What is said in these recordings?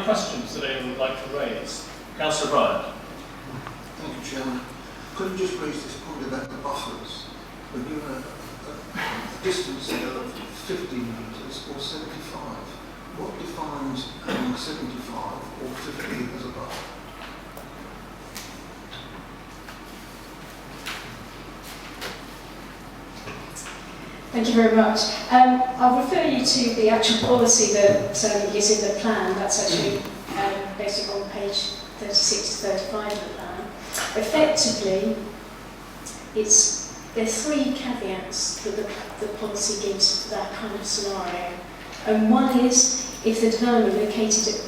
questions that anyone would like to raise? Councillor Bryant. Thank you, Chairman. Could you just raise this point about the buffers? We're given a distance here of 50 metres or 75. What defines 75 or 50 as a buffer? Thank you very much. I'll refer you to the actual policy that is in the plan. That's actually basically on page 36 to 35 of the plan. Effectively, there are three caveats that the policy gives for that kind of scenario. And one is if the development located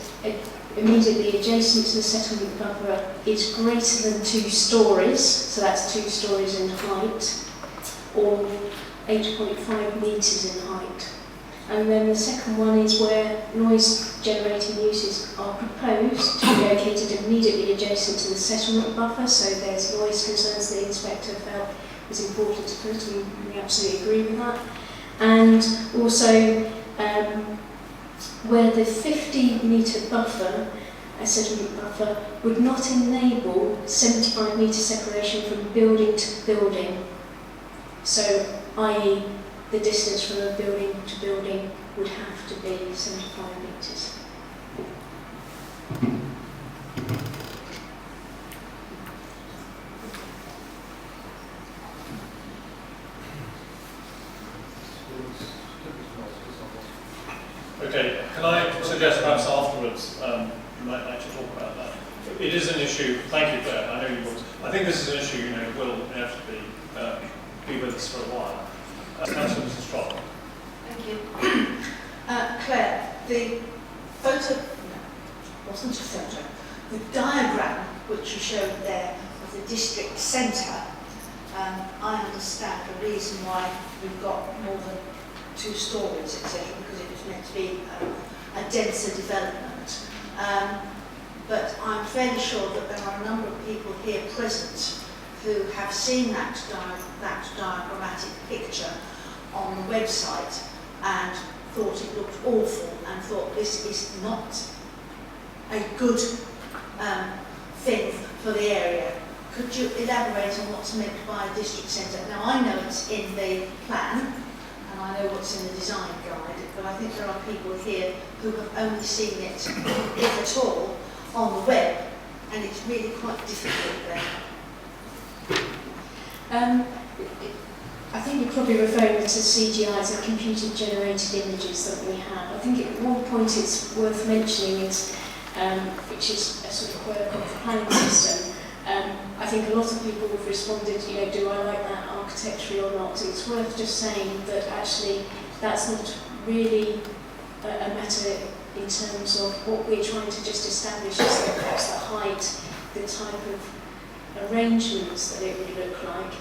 immediately adjacent to the settlement buffer is greater than 2 stories, so that's 2 stories in height, or 8.5 metres in height. And then the second one is where noise-generating uses are proposed to be located immediately adjacent to the settlement buffer, so there's noise concerns the inspector felt was important to put, and we absolutely agree with that. And also where the 50-metre buffer, a settlement buffer, would not enable 75-metre separation from building to building. So, i.e., the distance from a building to building would have to be 75 metres. Okay, can I suggest perhaps afterwards you might like to talk about that? It is an issue, thank you Claire, I know you will. I think this is an issue will inevitably be with us for a while. Councillor Mrs. Trott. Thank you. Claire, the photo, no, wasn't a photo, the diagram which you showed there of the district centre, I understand the reason why we've got more than 2 stories, etc., because it was meant to be a denser development. But I'm fairly sure that there are a number of people here present who have seen that diagrammatic picture on the website and thought it looked awful and thought this is not a good thing for the area. Could you elaborate on what's meant by a district centre? Now I know it's in the plan and I know what's in the design guide, but I think there are people here who have only seen it, if at all, on the web, and it's really quite difficult there. I think you're probably referring to CGIs and computer-generated images that we have. I think at one point it's worth mentioning is, which is a sort of quirk of the planning system. I think a lot of people have responded, do I like that architecturally or not? It's worth just saying that actually that's not really a matter in terms of what we're trying to just establish is that perhaps the height, the type of arrangements that it would look like.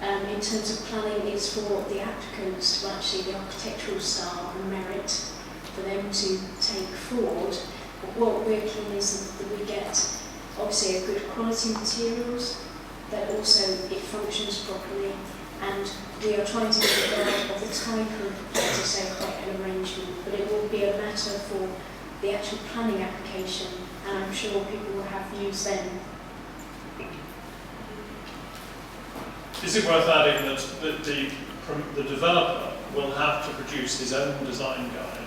In terms of planning, it's for the applicants to actually the architectural style and merit for them to take forward. But what we're keen is that we get obviously a good quality materials, that also it functions properly, and we are trying to get rid of the type of, as I say, quite an arrangement, but it will be a matter for the actual planning application, and I'm sure people will have views then. Is it worth adding that the developer will have to produce his own design guide?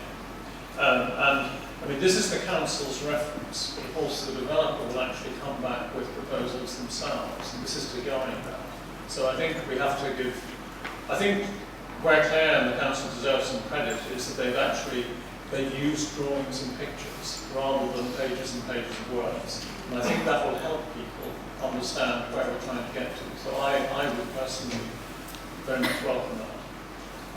And I mean, this is the council's reference, but of course the developer will actually come back with proposals themselves, and this is to guide that. So I think we have to give, I think where Claire and the council deserve some credit is that they've used drawings and pictures rather than pages and pages of words. And I think that will help people understand where we're trying to get to. So I would personally very much welcome that.